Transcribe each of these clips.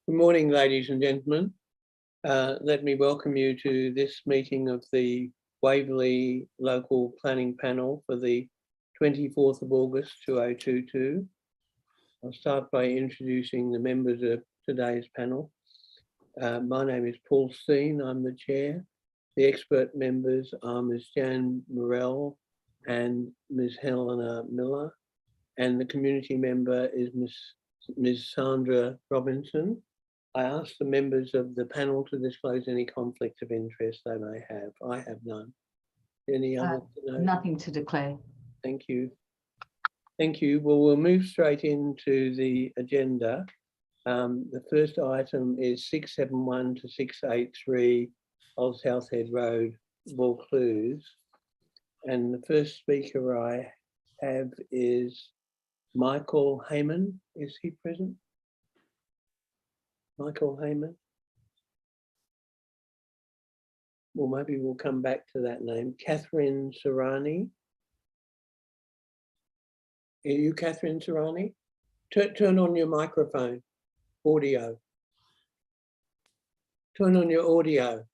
Good morning, ladies and gentlemen. Let me welcome you to this meeting of the Waverley Local Planning Panel for the 24th of August 2022. I'll start by introducing the members of today's panel. My name is Paul Steen, I'm the chair. The expert members are Ms. Jan Morell and Ms. Helena Miller, and the community member is Ms. Sandra Robinson. I ask the members of the panel to disclose any conflict of interest they may have. I have none. Any other? Nothing to declare. Thank you. Thank you. Well, we'll move straight into the agenda. The first item is 671 to 683 Old South Head Road, Vaucluse. And the first speaker I have is Michael Heyman. Is he present? Michael Heyman? Well, maybe we'll come back to that name. Catherine Serrani. Are you Catherine Serrani? Turn on your microphone, audio. Turn on your audio.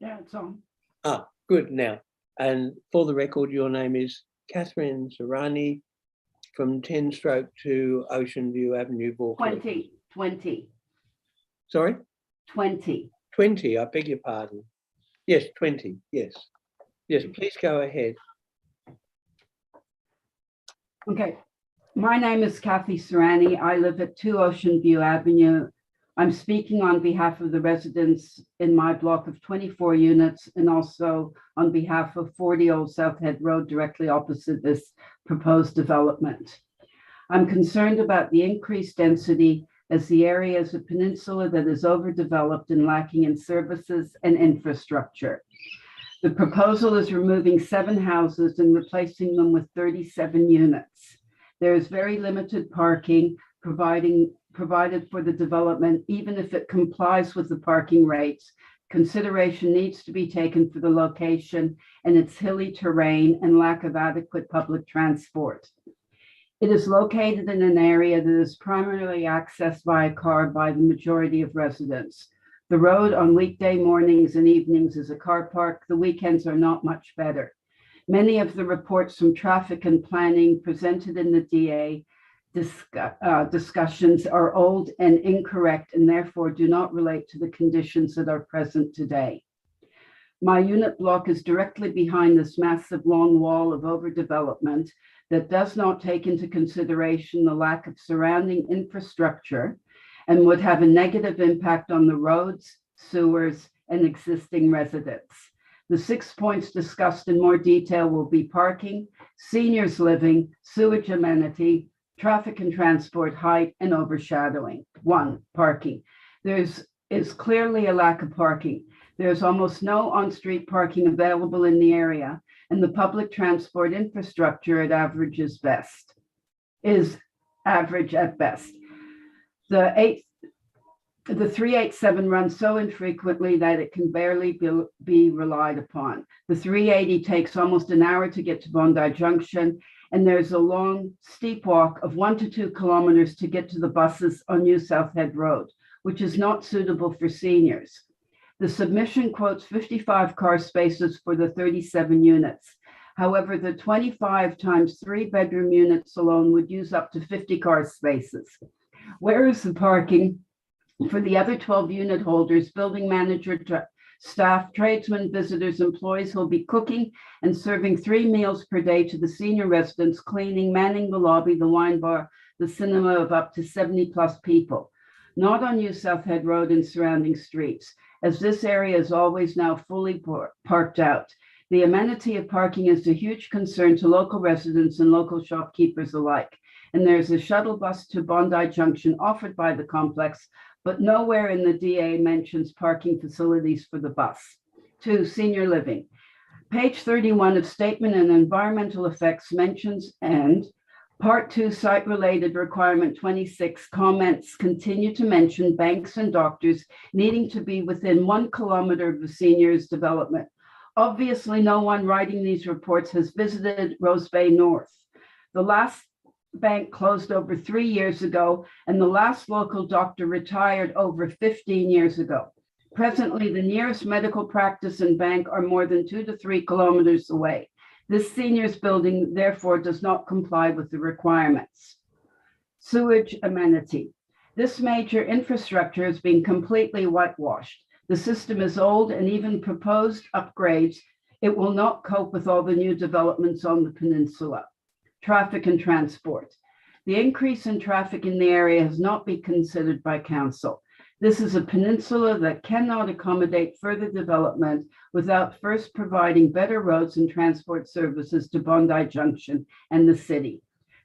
Yeah, it's on. Ah, good now. And for the record, your name is Catherine Serrani from 10 to Ocean View Avenue, Vaucluse. 20. Sorry? 20. 20, I beg your pardon. Yes, 20, yes. Yes, please go ahead. Okay. My name is Kathy Serrani. I live at 2 Ocean View Avenue. I'm speaking on behalf of the residents in my block of 24 units and also on behalf of 40 Old South Head Road directly opposite this proposed development. I'm concerned about the increased density as the area is a peninsula that is overdeveloped and lacking in services and infrastructure. The proposal is removing 7 houses and replacing them with 37 units. There is very limited parking provided for the development, even if it complies with the parking rates. Consideration needs to be taken for the location and its hilly terrain and lack of adequate public transport. It is located in an area that is primarily accessed by a car by the majority of residents. The road on weekday mornings and evenings is a car park. The weekends are not much better. Many of the reports from traffic and planning presented in the DA discussions are old and incorrect and therefore do not relate to the conditions that are present today. My unit block is directly behind this massive long wall of overdevelopment that does not take into consideration the lack of surrounding infrastructure and would have a negative impact on the roads, sewers, and existing residents. The 6 points discussed in more detail will be parking, seniors living, sewage amenity, traffic and transport height, and overshadowing. 1, parking. There is clearly a lack of parking. There's almost no on-street parking available in the area, and the public transport infrastructure is average at best. The 387 runs so infrequently that it can barely be relied upon. The 380 takes almost an hour to get to Bondi Junction, and there's a long, steep walk of 1 to 2 kilometers to get to the buses on New South Head Road, which is not suitable for seniors. The submission quotes 55 car spaces for the 37 units. However, the 25 times 3-bedroom units alone would use up to 50 car spaces. Where is the parking for the other 12 unit holders, building manager, staff, tradesmen, visitors, employees who will be cooking and serving 3 meals per day to the senior residents, cleaning, manning the lobby, the wine bar, the cinema of up to 70 plus people? Not on New South Head Road and surrounding streets, as this area is always now fully parked out. The amenity of parking is a huge concern to local residents and local shopkeepers alike. And there's a shuttle bus to Bondi Junction offered by the complex, but nowhere in the DA mentions parking facilities for the bus. 2, senior living. Page 31 of Statement and Environmental Effects mentions, and Part 2, Site-Related Requirement 26 comments continue to mention banks and doctors needing to be within 1 kilometer of the seniors' development. Obviously, no one writing these reports has visited Rose Bay North. The last bank closed over 3 years ago, and the last local doctor retired over 15 years ago. Presently, the nearest medical practice and bank are more than 2 to 3 kilometers away. This seniors building therefore does not comply with the requirements. Sewage amenity. This major infrastructure has been completely whitewashed. The system is old, and even proposed upgrades, it will not cope with all the new developments on the peninsula. Traffic and transport. The increase in traffic in the area has not been considered by council. This is a peninsula that cannot accommodate further development without first providing better roads and transport services to Bondi Junction and the city.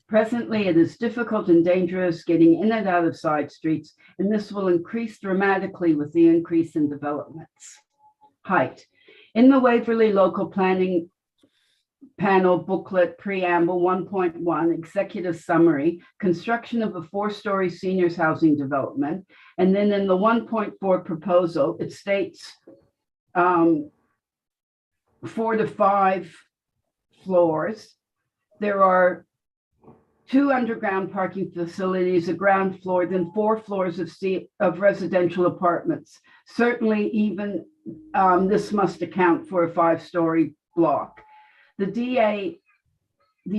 Presently, it is difficult and dangerous getting in and out of side streets, and this will increase dramatically with the increase in developments. Height. In the Waverley Local Planning Panel Booklet Preamble 1.1 Executive Summary, construction of a 4-story seniors housing development. And then in the 1.4 proposal, it states 4 to 5 floors. There are 2 underground parking facilities, a ground floor, then 4 floors of residential apartments. Certainly even this must account for a 5-story block. The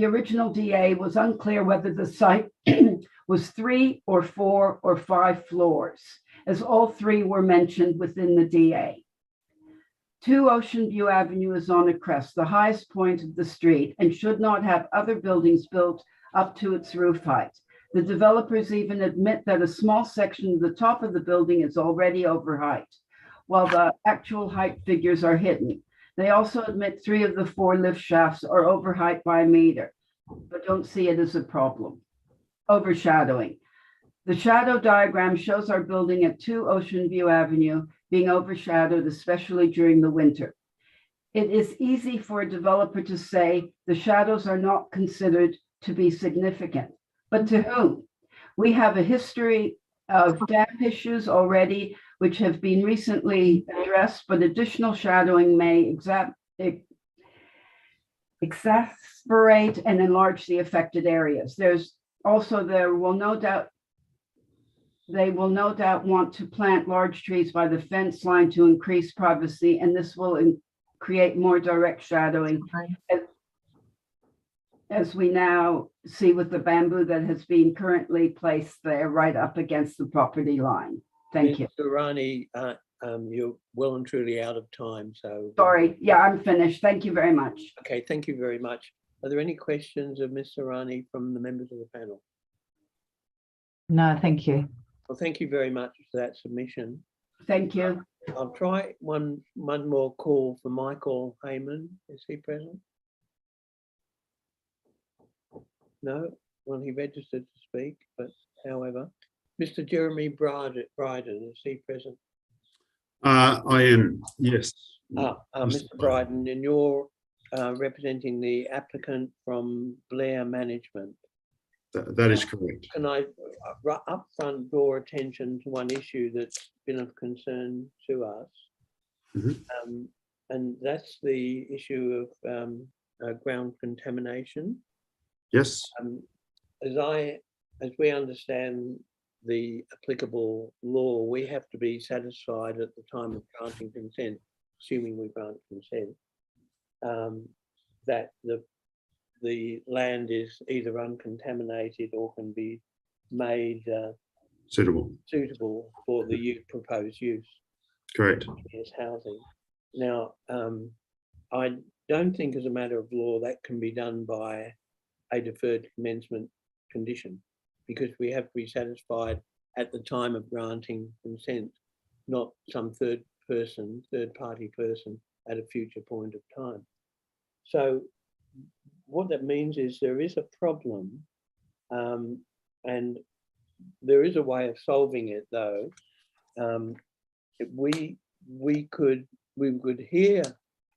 original DA was unclear whether the site was 3 or 4 or 5 floors, as all 3 were mentioned within the DA. 2 Ocean View Avenue is on a crest, the highest point of the street, and should not have other buildings built up to its roof height. The developers even admit that a small section of the top of the building is already over height, while the actual height figures are hidden. They also admit 3 of the 4 lift shafts are over height by a meter, but don't see it as a problem. Overshadowing. The shadow diagram shows our building at 2 Ocean View Avenue being overshadowed, especially during the winter. It is easy for a developer to say the shadows are not considered to be significant, but to whom? We have a history of damp issues already, which have been recently addressed, but additional shadowing may exacerbate and enlarge the affected areas. They will no doubt want to plant large trees by the fence line to increase privacy, and this will create more direct shadowing, as we now see with the bamboo that has been currently placed there right up against the property line. Thank you. Mr. Rani, you're well and truly out of time, so. Sorry, yeah, I'm finished. Thank you very much. Okay, thank you very much. Are there any questions of Mr. Rani from the members of the panel? No, thank you. Well, thank you very much for that submission. Thank you. I'll try one more call for Michael Heyman. Is he present? No, well, he registered to speak, but however, Mr. Jeremy Bryden, is he present? I am, yes. Mr. Bryden, and you're representing the applicant from Blair Management. That is correct. Can I upfront draw attention to one issue that's been of concern to us? Mm-hmm. And that's the issue of ground contamination. Yes. As we understand the applicable law, we have to be satisfied at the time of granting consent, assuming we grant consent, that the land is either uncontaminated or can be made Suitable for the proposed use. Correct. As housing. Now, I don't think as a matter of law that can be done by a deferred commencement condition, because we have to be satisfied at the time of granting consent, not some third party person at a future point of time. So what that means is there is a problem, and there is a way of solving it though. We could hear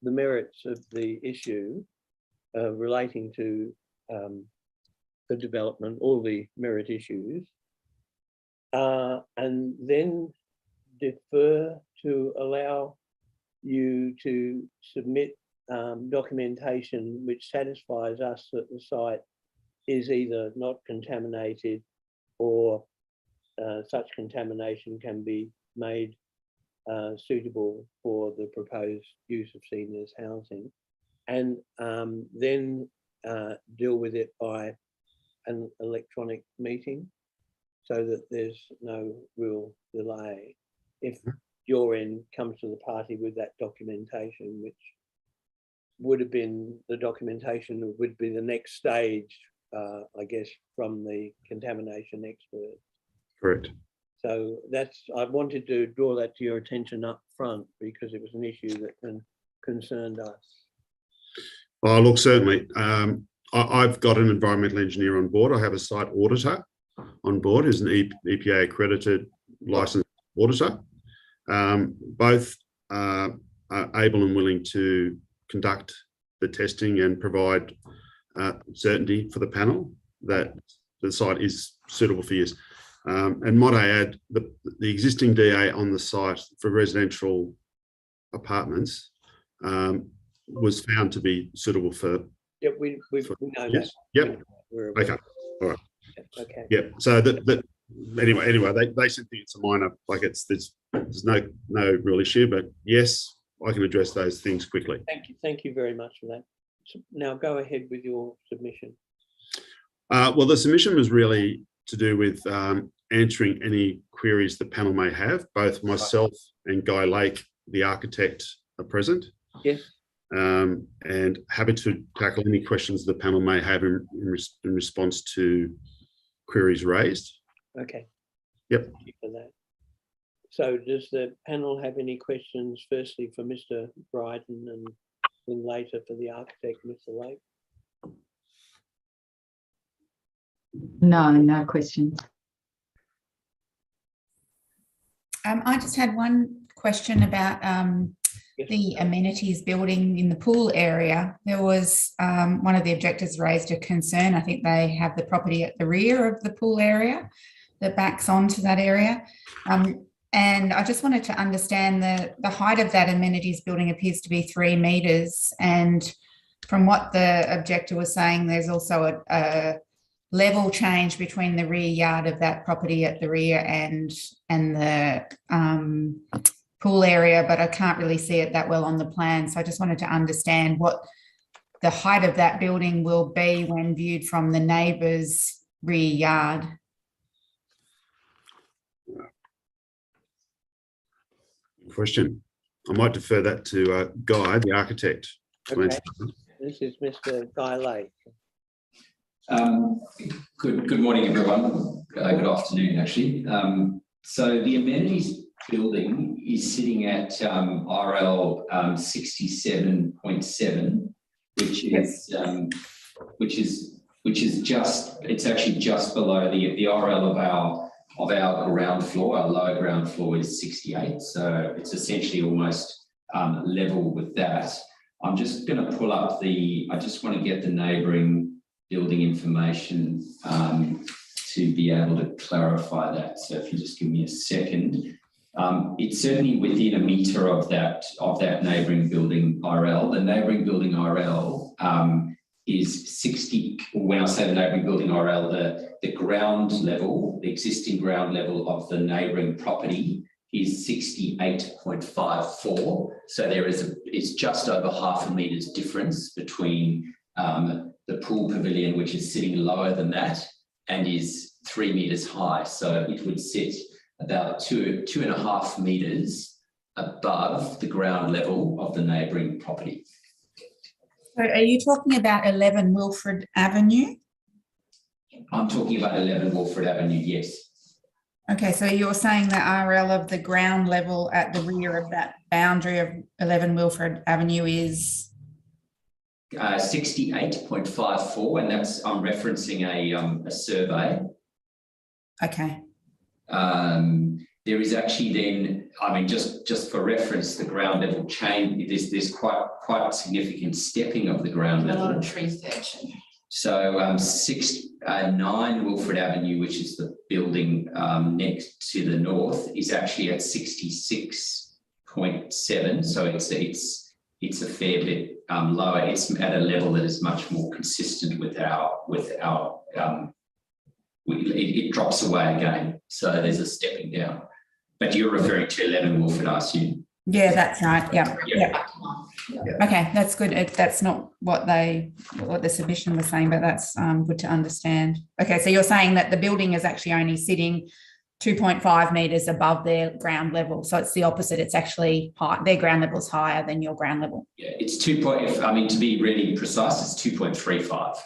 the merits of the issue relating to the development, all the merit issues, and then defer to allow you to submit documentation which satisfies us that the site is either not contaminated or such contamination can be made suitable for the proposed use of seniors housing, and then deal with it by an electronic meeting so that there's no real delay. If your end comes to the party with that documentation, which would have been the documentation would be the next stage, I guess, from the contamination expert. Correct. So I wanted to draw that to your attention up front because it was an issue that concerned us. Oh, look, certainly. I've got an environmental engineer on board. I have a site auditor on board who's an EPA accredited licensed auditor. Both are able and willing to conduct the testing and provide certainty for the panel that the site is suitable for use. And might I add, the existing DA on the site for residential apartments was found to be suitable for. Yeah, we know yes. that. Yep. We're Okay. All right. Okay. Yep. So that anyway, they said it's a minor, like there's no real issue, but yes, I can address those things quickly. Thank you very much for that. So now go ahead with your submission. Well, the submission was really to do with answering any queries the panel may have. Both myself and Guy Lake, the architect, are present. Yes. And happy to tackle any questions the panel may have in response to queries raised. Okay. Yep. Thank you for that. So does the panel have any questions, firstly for Mr. Bryden and then later for the architect, Mr. Lake? No questions. I just had one question about the amenities building in the pool area. There was one of the objectors raised a concern. I think they have the property at the rear of the pool area that backs onto that area. And I just wanted to understand the height of that amenities building appears to be 3 meters. And from what the objector was saying, there's also a level change between the rear yard of that property at the rear and the pool area, but I can't really see it that well on the plan. So I just wanted to understand what the height of that building will be when viewed from the neighbour's rear yard. Question. I might defer that to Guy, the architect. Okay. This is Mr. Guy Lake. Good morning, everyone. Good afternoon, actually. So the amenities building is sitting at RL 67.7, which is just, it's actually just below the RL of our ground floor. Our lower ground floor is 68, so it's essentially almost level with that. I'm just going to pull up I just want to get the neighbouring building information to be able to clarify that. So if you just give me a second. It's certainly within a metre of that neighbouring building RL. The neighbouring building RL is 60, when I say the neighbouring building RL, the ground level, the existing ground level of the neighbouring property is 68.54. So it's just over half a metre's difference between the pool pavilion, which is sitting lower than that and is 3 meters high. So it would sit about 2.5 meters above the ground level of the neighbouring property. So are you talking about 11 Wilfred Avenue? I'm talking about 11 Wilfred Avenue, yes. Okay, so you're saying the RL of the ground level at the rear of that boundary of 11 Wilfred Avenue is 68.54, and that's, I'm referencing a survey. okay. There is actually then, I mean, just for reference, the ground level change. There's quite significant stepping of the ground level. A lot of trees there. So 9 Wilfred Avenue, which is the building next to the north, is actually at 66.7. So it's it's a fair bit lower. It's at a level that is much more consistent with our it drops away again. So there's a stepping down. But you're referring to 11 Wolford, I assume. Yeah, that's right. Yeah. Yeah. Okay, that's good. That's not what the submission was saying, but that's good to understand. Okay, so you're saying that the building is actually only sitting 2.5 metres above their ground level. So it's the opposite. It's actually high. Their ground level is higher than your ground level. Yeah, it's 2. I mean, to be really precise, it's 2.35.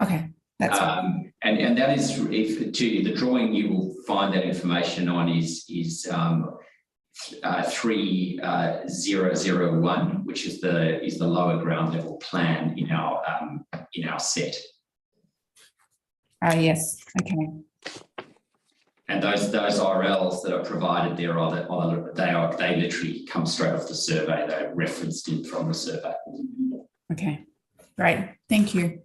Okay, that's fine. And that is, if to the drawing you will find that information on is 3001, which is the lower ground level plan in our set. Oh yes. Okay. And those RLs that are provided there they literally come straight off the survey. They're referenced in from the survey. Okay. Great. Thank you.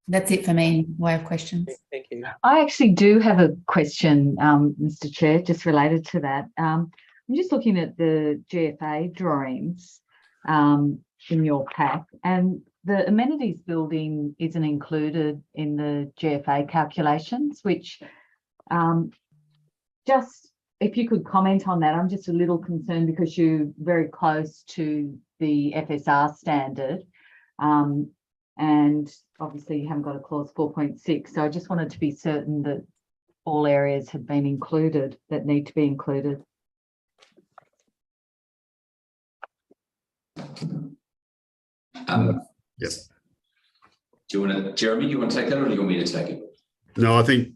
That's it for me. Way of questions. Thank you. I actually do have a question, Mr. Chair, just related to that. I'm just looking at the GFA drawings in your pack, and the amenities building isn't included in the GFA calculations, which just if you could comment on that. I'm just a little concerned because you're very close to the FSR standard. And obviously you haven't got a clause 4.6. So I just wanted to be certain that all areas had been included that need to be included. Yes. Do you want to, Jeremy? Do you want to take that, or do you want me to take it? No, I think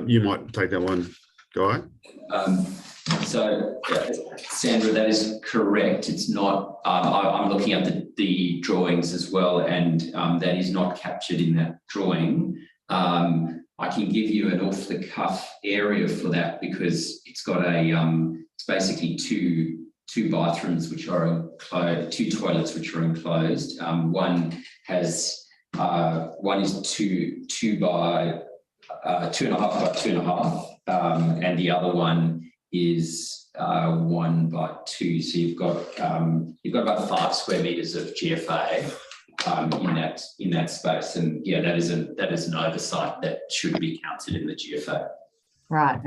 you might take that one, Guy. So, Sandra, that is correct. It's not. I'm looking at the drawings as well, and that is not captured in that drawing. I can give you an off-the-cuff area for that because it's got it's basically two bathrooms which are enclosed, 2 toilets which are enclosed. One is 2 by 2.5 by 2.5, and the other one is 1 by 2. So you've got about 5 square meters of GFA in that space, and yeah, that is an oversight that should be counted in the GFA. Right.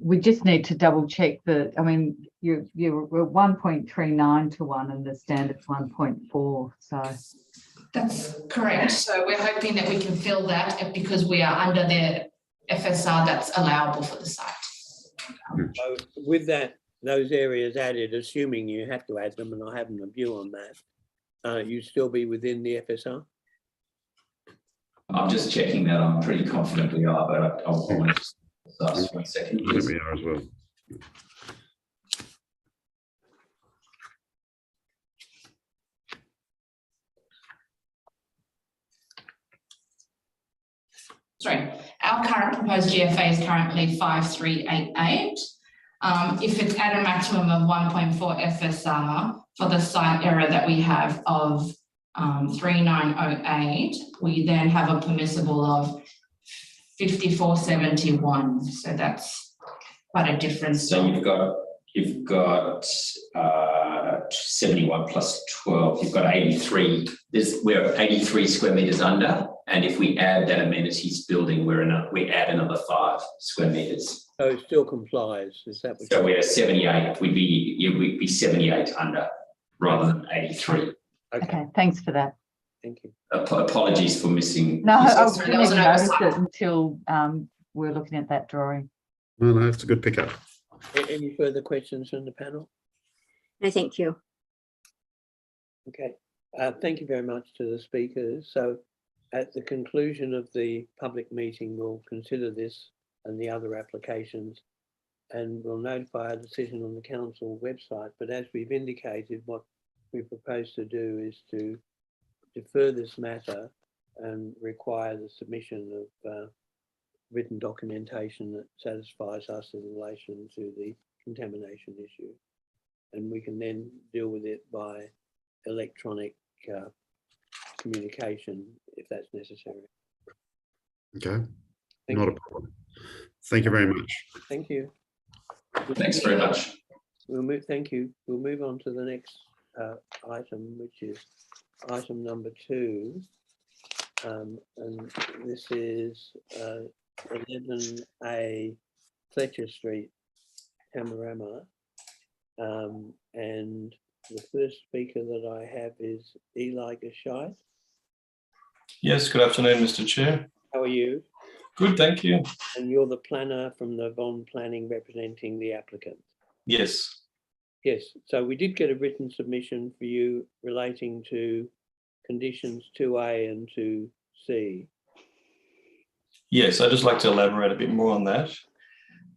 We just need to double check that. I mean, you're 1.39 to 1 and the standard's 1.4. So that's correct. So we're hoping that we can fill that because we are under the FSR that's allowable for the site. So with those areas added, assuming you have to add them, and I haven't a view on that, you still be within the FSR? I'm just checking that. I'm pretty confident we are, but I want to just ask 1 second. I think we are as well. Sorry, our current proposed GFA is currently 5388. If it's at a maximum of 1.4 FSR for the site area that we have of 3908, we then have a permissible of 5471. So that's quite a difference. So you've got 71 plus 12. You've got 83. We're 83 square meters under, and if we add that amenities building, we add another 5 square meters. So it still complies. Is that what? So we're 78. We'd be 78 under rather than 83. okay, thanks for that. Thank you. Apologies for missing. No, I Sorry, didn't that was even an notice oversight. it until we were looking at that drawing. No, it's a good pickup. Any further questions from the panel? No, thank you. Okay. Thank you very much to the speakers. So at the conclusion of the public meeting, we'll consider this and the other applications, and we'll notify our decision on the council website. But as we've indicated, what we propose to do is to defer this matter and require the submission of written documentation that satisfies us in relation to the contamination issue. And we can then deal with it by electronic communication if that's necessary. Okay, Thank not you. a problem. Thank you very much. Thank you. Thanks very much. We'll move. Thank you. We'll move on to the next item, which is item number 2. And this is 11A Fletcher Street, Tamarama. And the first speaker that I have is Eli Gashite. Yes, good afternoon, Mr. Chair. How are you? Good, thank you. And you're the planner from the Bond Planning representing the applicant. Yes. Yes, so we did get a written submission for you relating to conditions 2A and 2C. Yes, I'd just like to elaborate a bit more on that.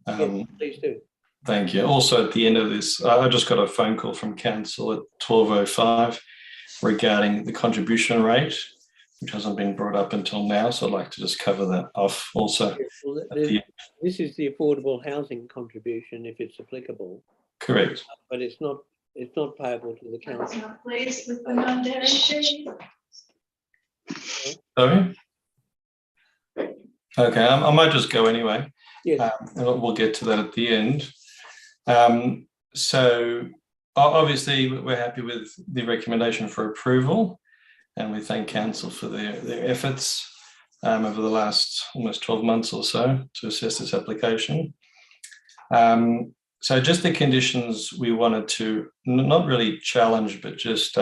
Yes, please do. Thank you. Also, at the end of this, I just got a phone call from council at 12:05 regarding the contribution rate, which hasn't been brought up until now. So I'd like to just cover that off also. Yes, well, this is the affordable housing contribution if it's applicable. Correct. But it's not payable to the council. Please, with the non-dairy sheet. Sorry? Okay, I might just go anyway. Yes. And we'll get to that at the end. So obviously we're happy with the recommendation for approval, and we thank council for their efforts over the last almost 12 months or so to assess this application. So just the conditions we wanted to not really challenge, but just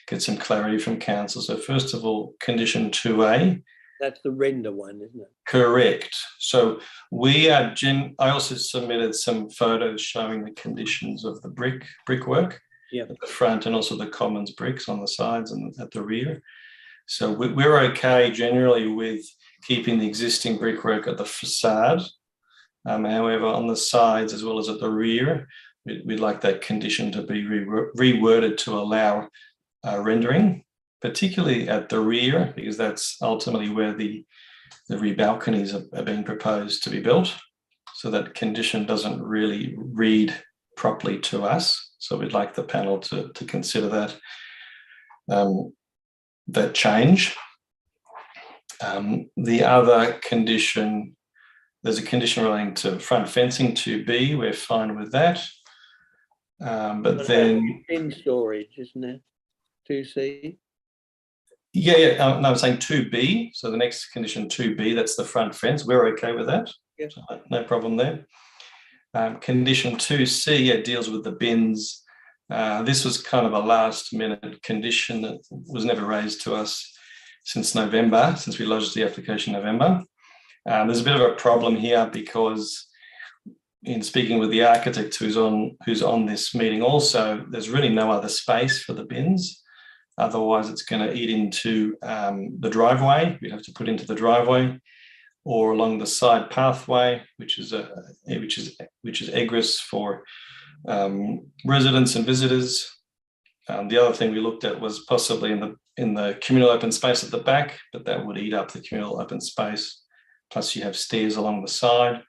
get some clarity from council. So first of all, condition 2A. That's the render one, isn't it? Correct. So we are, I also submitted some photos showing the conditions of the brickwork at the front, and also the commons bricks on the sides and at the rear. So we're okay generally with keeping the existing brickwork at the facade. However, on the sides as well as at the rear, we'd like that condition to be reworded to allow rendering, particularly at the rear, because that's ultimately where the rear balconies are being proposed to be built. So that condition doesn't really read properly to us. So we'd like the panel to consider that change. The other condition, there's a condition relating to front fencing 2B. We're fine with that. But then in storage, isn't it? 2C. Yeah. No, I'm saying 2B. So the next condition 2B, that's the front fence. We're okay with that. Yes. So no problem there. Condition 2C deals with the bins. This was kind of a last minute condition that was never raised to us since November, since we lodged the application in November. There's a bit of a problem here because in speaking with the architect who's on this meeting also, there's really no other space for the bins. Otherwise, it's going to eat into the driveway. We'd have to put into the driveway or along the side pathway, which is egress for residents and visitors. The other thing we looked at was possibly in the communal open space at the back, but that would eat up the communal open space. Plus, you have stairs along the side,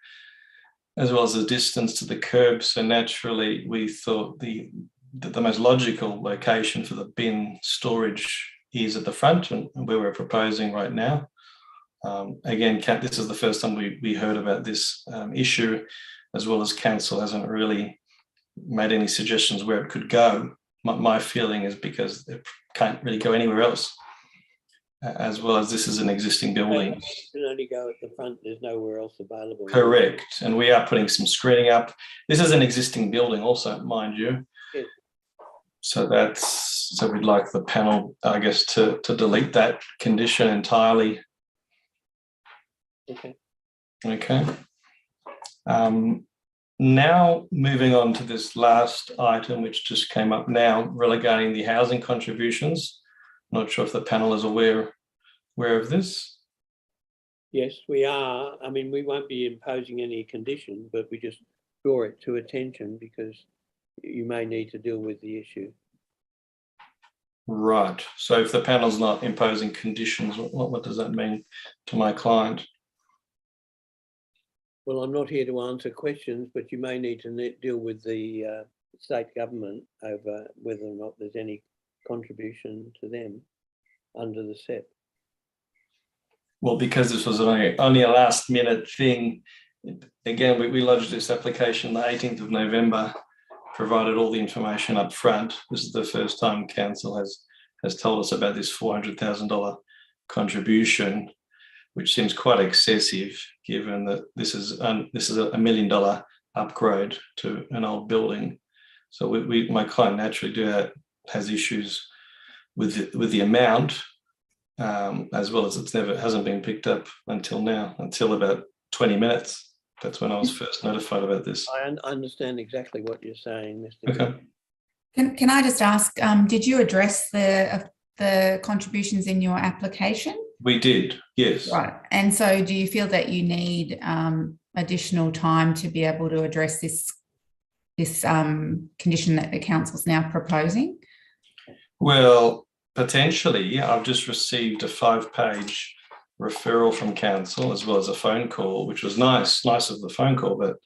as well as the distance to the curb. So naturally, we thought the most logical location for the bin storage is at the front, and where we're proposing right now. Again, this is the first time we heard about this issue, as well as council hasn't really made any suggestions where it could go. My feeling is because it can't really go anywhere else, as well as this is an existing building. It can only go at the front, there's nowhere else available. Correct, and we are putting some screening up. This is an existing building also, mind you. Yes. So we'd like the panel, I guess, to delete that condition entirely. Okay. Now moving on to this last item, which just came up now, regarding the housing contributions. Not sure if the panel is aware of this. Yes, we are. I mean, we won't be imposing any condition, but we just draw it to attention because you may need to deal with the issue. Right. So if the panel's not imposing conditions, what does that mean to my client? Well, I'm not here to answer questions, but you may need to deal with the state government over whether or not there's any contribution to them under the SEP. Well, because this was only a last minute thing, again, we lodged this application the 18th of November provided all the information up front. This is the first time council has told us about this $400,000 contribution, which seems quite excessive given that this is a $1 million upgrade to an old building. So my client naturally has issues with the amount, as well as hasn't been picked up until now, until about 20 minutes. That's when I was first notified about this. I understand exactly what you're saying, Mr. Okay. Can I just ask, did you address the contributions in your application? We did, yes. Right. And so do you feel that you need additional time to be able to address this condition that the council's now proposing? Well, potentially. I've just received a 5-page referral from council as well as a phone call, which was nice of the phone call, but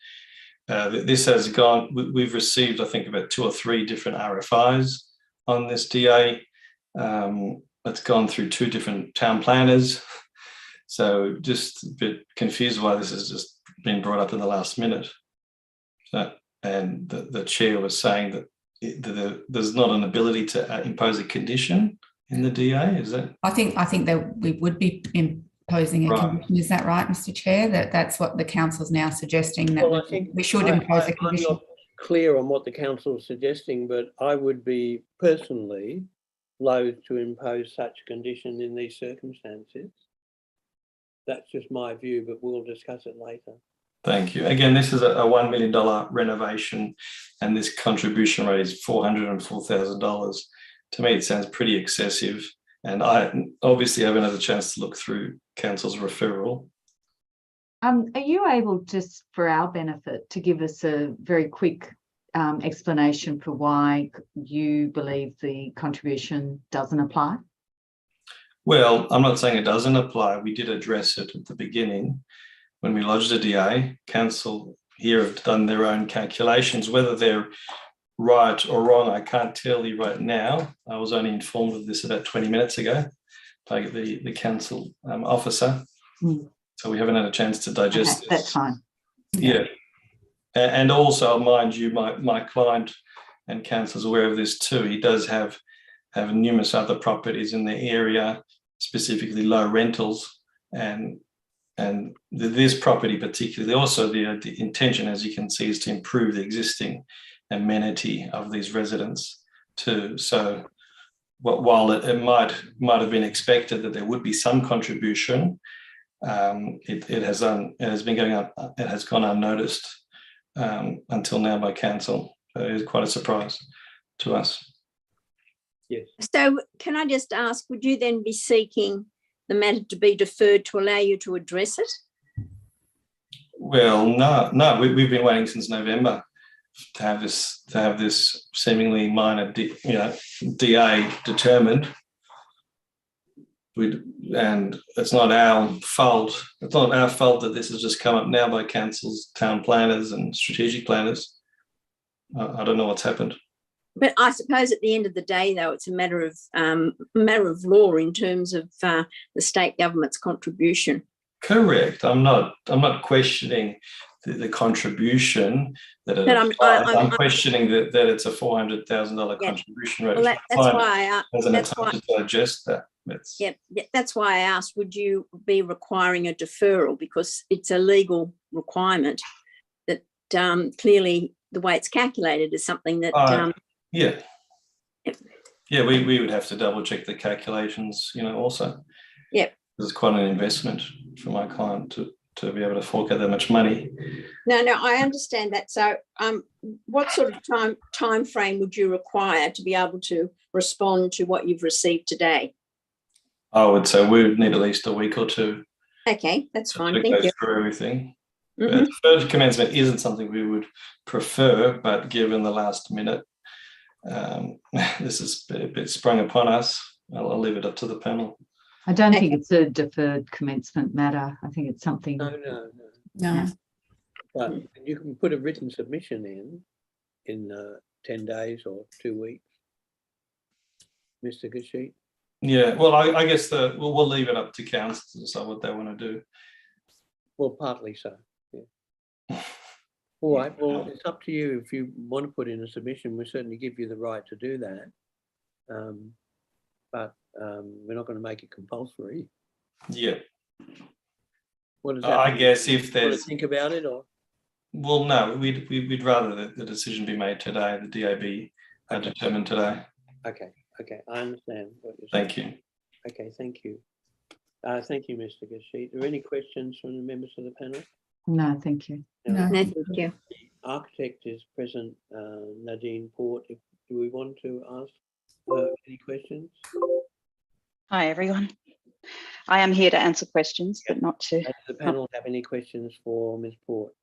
this has gone, we've received, I think, about 2 or 3 different RFIs on this DA. It's gone through 2 different town planners. So just a bit confused why this has just been brought up in the last minute. And the chair was saying that there's not an ability to impose a condition in the DA, is that? I think that we would be imposing a condition. Is that right, Mr. Chair? That's what the council's now suggesting, that Well, I think we should impose a condition. I'm not clear on what the council is suggesting, but I would be personally loath to impose such a condition in these circumstances. That's just my view, but we'll discuss it later. Thank you. Again, this is a $1 million renovation, and this contribution rate is $404,000. To me, it sounds pretty excessive, and I obviously haven't had a chance to look through council's referral. Are you able, just for our benefit, to give us a very quick explanation for why you believe the contribution doesn't apply? Well, I'm not saying it doesn't apply. We did address it at the beginning when we lodged a DA. Council here have done their own calculations. Whether they're right or wrong, I can't tell you right now. I was only informed of this about 20 minutes ago by the council officer. So we haven't had a chance to digest this. That's fine. Yeah. And also, mind you, my client and council's aware of this too. He does have numerous other properties in the area, specifically low rentals, and this property particularly. Also, the intention, as you can see, is to improve the existing amenity of these residents too. So while it might have been expected that there would be some contribution, it has been going up. It has gone unnoticed until now by council. So it is quite a surprise to us. Yes. So can I just ask, would you then be seeking the matter to be deferred to allow you to address it? Well, no, we've been waiting since November to have this seemingly minor, DA determined. And it's not our fault. It's not our fault that this has just come up now by council's town planners and strategic planners. I don't know what's happened. But I suppose at the end of the day, though, it's a matter of law in terms of the state government's contribution. Correct. I'm not questioning the contribution that it applies. I'm questioning that it's a $400,000 contribution rate. Well, that's why to digest that. That's why I asked, would you be requiring a deferral, because it's a legal requirement that clearly the way it's calculated is something that we would have to double check the calculations, also. It's quite an investment for my client to be able to fork out that much money. No, I understand that. So what sort of time frame would you require to be able to respond to what you've received today? I would say we would need at least a week or two. Okay, that's fine. Thank you. Through everything. Mm-hmm. Deferred commencement isn't something we would prefer, but given the last minute, this is a bit sprung upon us. I'll leave it up to the panel. I don't think it's a deferred commencement matter. I think it's something. No. But you can put a written submission in 10 days or 2 weeks, Mr. Gashit. Yeah, well, I guess we'll leave it up to council to decide what they want to do. Well, partly so. Yeah. All right, well, it's up to you. If you want to put in a submission, we certainly give you the right to do that. But we're not going to make it compulsory. Yeah. What does that I mean? guess if Want to there's, think about it, or well, no, we'd rather the decision be made today, the DAB are determined today. okay, I understand what you're saying. Thank you. Okay, thank you. Thank you, Mr. Gasheet. Are there any questions from the members of the panel? No, thank you. No. No, thank you. The architect is present, Nadine Port. Do we want to ask any questions? Hi, everyone. I am here to answer questions, but not to. Does the panel have any questions for Ms. Port?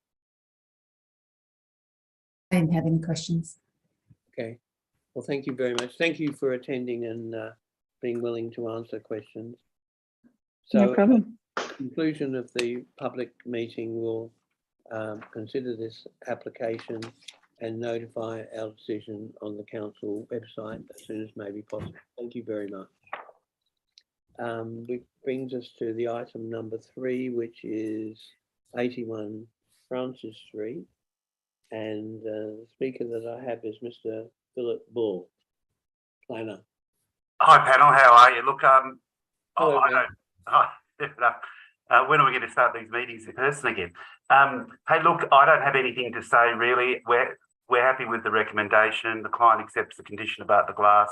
I didn't have any questions. Okay. Well, thank you very much. Thank you for attending and being willing to answer questions. So, No problem. at the conclusion of the public meeting, we'll consider this application and notify our decision on the council website as soon as may be possible. Thank you very much. Which brings us to the item number 3, which is 81 Francis Street. And the speaker that I have is Mr. Philip Bull, planner. Hi panel, how are you? Look, Hello, I mate. don't. When are we going to start these meetings in person again? Hey, look, I don't have anything to say really. We're happy with the recommendation. The client accepts the condition about the glass.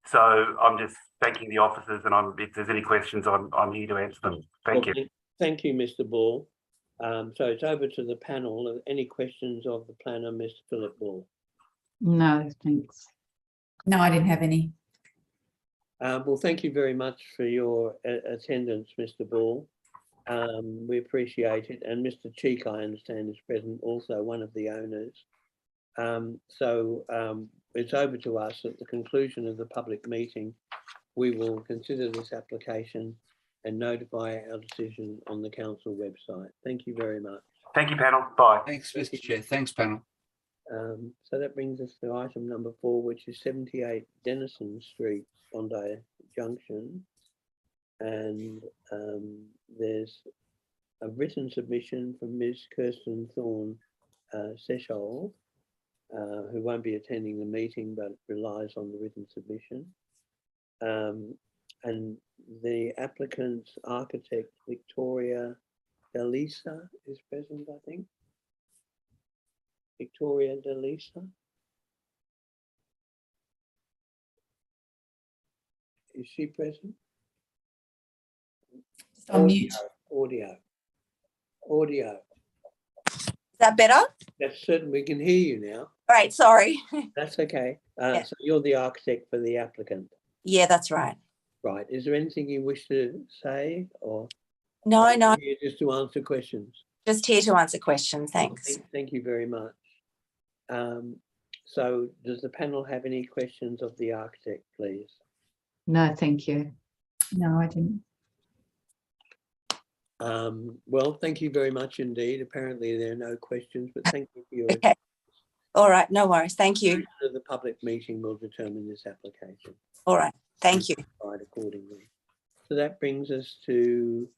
So I'm just thanking the officers, and if there's any questions, I'm here to answer them. Thank you. Thank you, Mr. Bull. So it's over to the panel. Any questions of the planner, Mr. Philip Bull? No, thanks. No, I didn't have any. Well, thank you very much for your attendance, Mr. Bull. We appreciate it. And Mr. Cheek, I understand, is present, also one of the owners. It's over to us. At the conclusion of the public meeting, we will consider this application and notify our decision on the council website. Thank you very much. Thank you, panel. Bye. Thanks, Mr. Chair. Thanks, panel. So that brings us to item number 4, which is 78 Denison Street, Bondi Junction. And there's a written submission from Ms. Kirsten Thorne Sechol, who won't be attending the meeting but relies on the written submission. And the applicant's architect, Victoria Delisa, is present, I think. Victoria Delisa. Is she present? Just on mute. Audio. Is that better? That's certain. We can hear you now. All right, sorry. That's okay. Yeah. So you're the architect for the applicant. Yeah, that's right. Right. Is there anything you wish to say, or No, are no, you here just to answer questions? just here to answer questions. Thanks. Thank you very much. So does the panel have any questions of the architect, please? No, thank you. No, I didn't. Well, thank you very much indeed. Apparently there are no questions, but thank you for your Okay. All right, no worries. Thank you. The public meeting will determine this application. All right, thank you. Right, accordingly. So that brings us to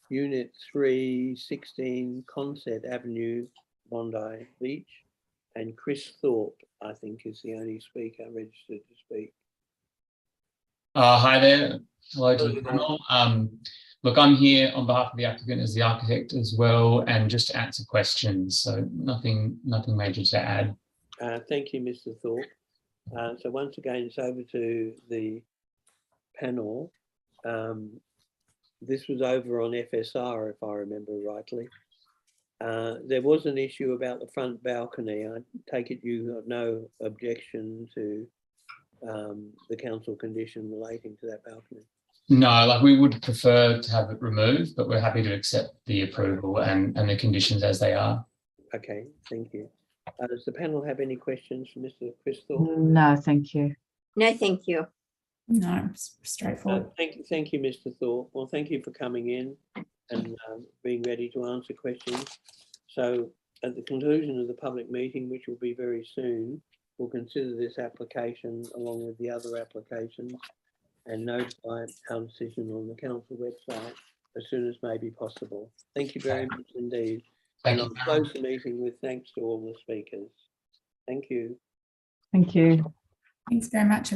Unit 316 Consett Avenue, Bondi Beach, and Chris Thorpe, I think, is the only speaker registered to speak. Hi there. Hello to the panel. Look, I'm here on behalf of the applicant as the architect as well, and just to answer questions. So nothing major to add. Thank you, Mr. Thorpe. So once again, it's over to the panel. This was over on FSR, if I remember rightly. There was an issue about the front balcony. I take it you have no objection to the council condition relating to that balcony? No, like we would prefer to have it removed, but we're happy to accept the approval and the conditions as they are. Okay, thank you. Does the panel have any questions for Mr. Chris Thorpe? No, thank you. No, thank you. No, it's straightforward. Thank you, Mr. Thorpe. Well, thank you for coming in and being ready to answer questions. So at the conclusion of the public meeting, which will be very soon, we'll consider this application along with the other applications and notify our decision on the council website as soon as may be possible. Thank you very much indeed. And Thank I'll you. close the meeting with thanks to all the speakers. Thank you. Thank you. Thanks very much.